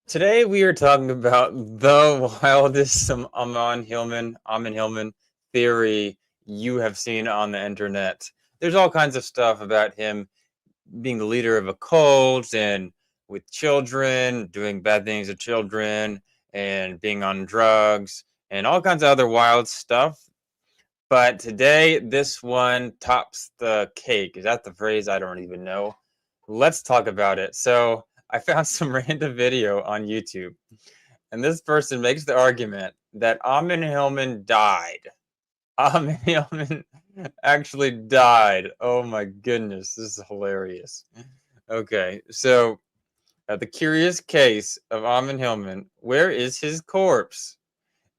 Today we are talking about the wildest Ammon Hillman theory you have seen on the internet. There's all kinds of stuff about him being the leader of a cult and with children, doing bad things to children, and being on drugs, and all kinds of other wild stuff. But today, this one tops the cake. Is that the phrase? I don't even know. Let's talk about it. So, I found some random video on YouTube, and this person makes the argument that Ammon Hillman died. Ammon Hillman actually died. Oh my goodness, this is hilarious. Okay, so the curious case of Ammon Hillman. Where is his corpse?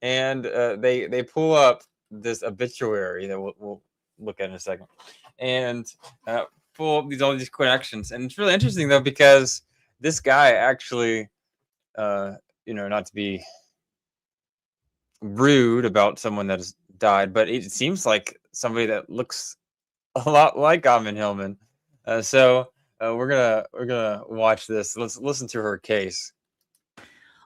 And they pull up this obituary that we'll look at in a second, and pull up all these connections. And it's really interesting though because this guy actually, not to be rude about someone that has died, but it seems like somebody that looks a lot like Ammon Hillman. So we're gonna watch this. Let's listen to her case.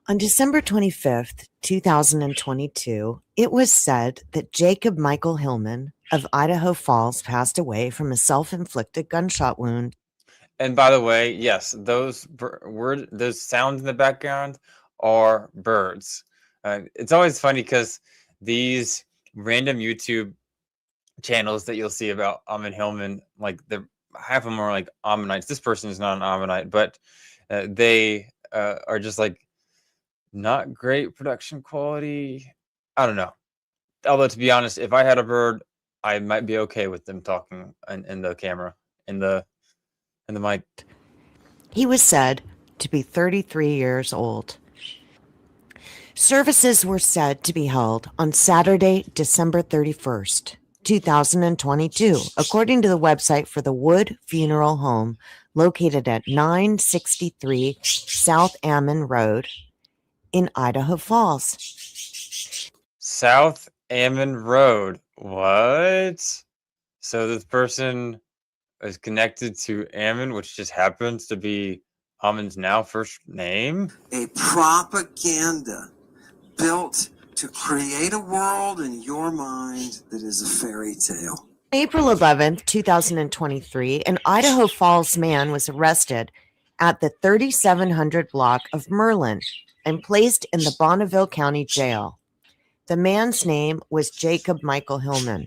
On December 25th, 2022, it was said that Jacob Michael Hillman of Idaho Falls passed away from a self-inflicted gunshot wound. And by the way, yes, those those sounds in the background are birds. It's always funny because these random YouTube channels that you'll see about Ammon Hillman, like half of them are like Ammonites. This person is not an Ammonite, but they are just like not great production quality. I don't know. Although to be honest, if I had a bird, I might be okay with them talking in the camera, in the mic. He was said to be 33 years old. Services were said to be held on Saturday, December 31st, 2022, according to the website for the Wood Funeral Home located at 963 South Ammon Road in Idaho Falls. South Ammon Road. What? So this person is connected to Ammon, which just happens to be Ammon's now first name? A propaganda built to create a world in your mind that is a fairy tale. April 11th, 2023, an Idaho Falls man was arrested at the 3700 block of Merlin and placed in the Bonneville County Jail. The man's name was Jacob Michael Hillman.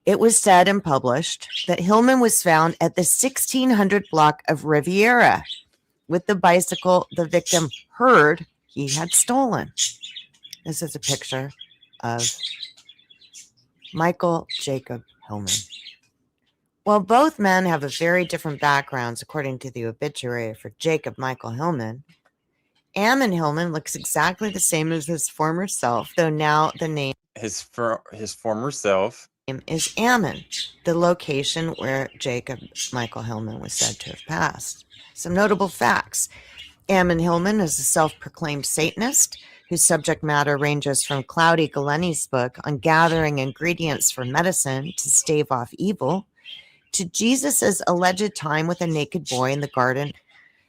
It was said and published that Hillman was found at the 1600 block of Riviera with the bicycle the victim heard he had stolen. This is a picture of Michael Jacob Hillman. While both men have a very different backgrounds, according to the obituary for Jacob Michael Hillman, Ammon Hillman looks exactly the same as his former self, though now the name his former self is Ammon, the location where Jacob Michael Hillman was said to have passed. Some notable facts. Ammon Hillman is a self-proclaimed Satanist whose subject matter ranges from Cloudy Galenny's book on gathering ingredients for medicine to stave off evil to Jesus's alleged time with a naked boy in the garden.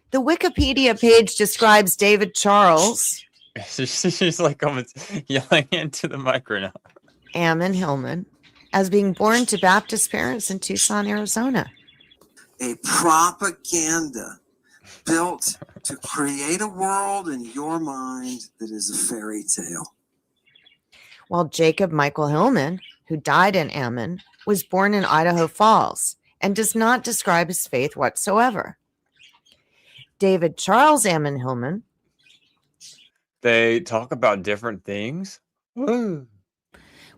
The Wikipedia page describes David Charles. She's like almost yelling into the mic right now. Ammon Hillman as being born to Baptist parents in Tucson, Arizona. A propaganda built to create a world in your mind that is a fairy tale. While Jacob Michael Hillman, who died in Ammon, was born in Idaho Falls and does not describe his faith whatsoever. David Charles Ammon Hillman. They talk about different things.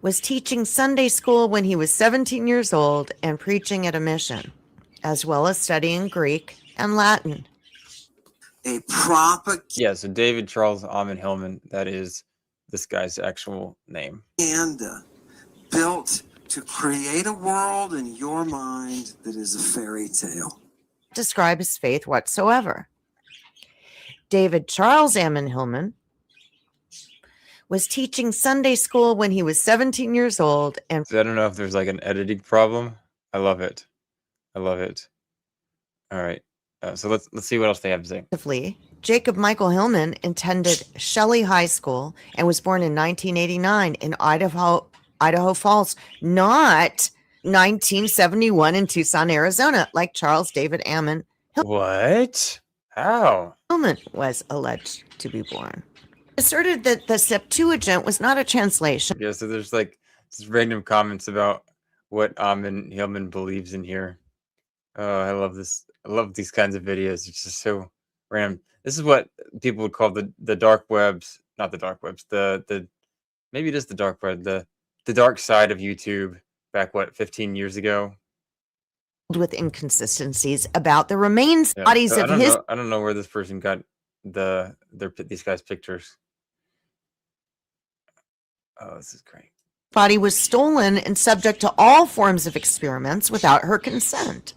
Was teaching Sunday school when he was 17 years old and preaching at a mission, as well as studying Greek and Latin. Yeah, so David Charles Ammon Hillman, that is this guy's actual name. Propaganda built to create a world in your mind that is a fairy tale. Describe his faith whatsoever. David Charles Ammon Hillman was teaching Sunday school when he was 17 years old. And I don't know if there's like an editing problem. I love it. I love it. All right. So let's see what else they have to say. Jacob Michael Hillman attended Shelley High School and was born in 1989 in Idaho Falls, not 1971 in Tucson, Arizona, like Charles David Ammon What? How? Hillman was alleged to be born. Asserted that the Septuagint was not a translation Yeah, so there's like just random comments about what Ammon Hillman believes in here. Oh, I love this. I love these kinds of videos. It's just so random. This is what people would call the dark webs, not the dark webs. The maybe it is the dark web, the dark side of YouTube back 15 years ago. with inconsistencies about the remains Yeah, bodies so of his I don't know where this person got these guys' pictures. Oh, this is great. body was stolen and subject to all forms of experiments without her consent.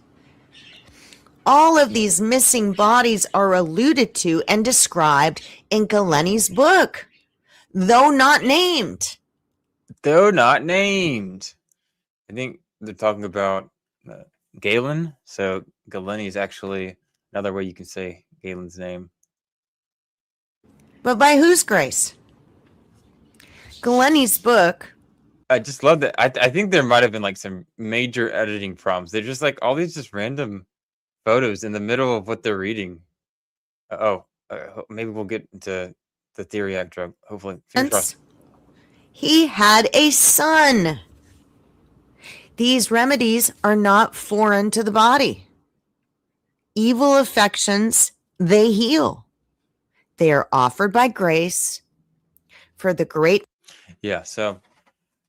All of these missing bodies are alluded to and described in Galeni's book, though not named. Though not named. I think they're talking about Galen. So Galeni is actually another way you can say Galen's name. But by whose grace? Galeni's book. I just love that. I think there might have been like some major editing problems. They're just like all these just random photos in the middle of what they're reading. Maybe we'll get into the theory after. Hopefully, fingers crossed. He had a son. These remedies are not foreign to the body. Evil affections, they heal. They are offered by grace for the great. Yeah, so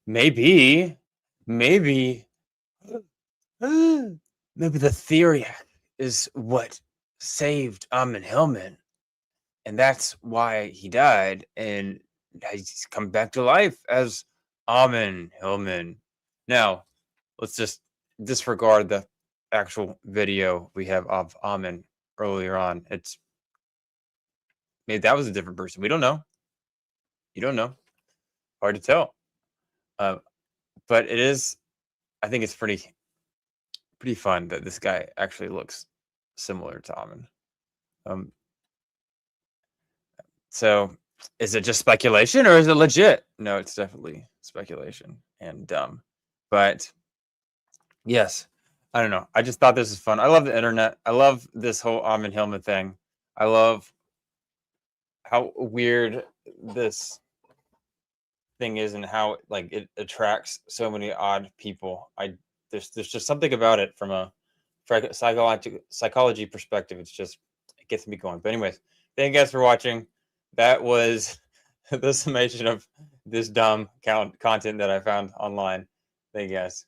maybe the theory is what saved Ammon Hillman, and that's why he died, and he's come back to life as Ammon Hillman. Now, let's just disregard the actual video we have of Ammon earlier on. It's maybe that was a different person. We don't know. You don't know. Hard to tell. But it is. I think it's pretty fun that this guy actually looks similar to Ammon. So is it just speculation or is it legit? No, it's definitely speculation and dumb. But yes, I don't know. I just thought this was fun. I love the internet. I love this whole Ammon Hillman thing. I love how weird this thing is and how like it attracts so many odd people. There's just something about it from a psychology perspective. It gets me going. But anyways, thank you guys for watching. That was the summation of this dumb content that I found online. Thank you guys.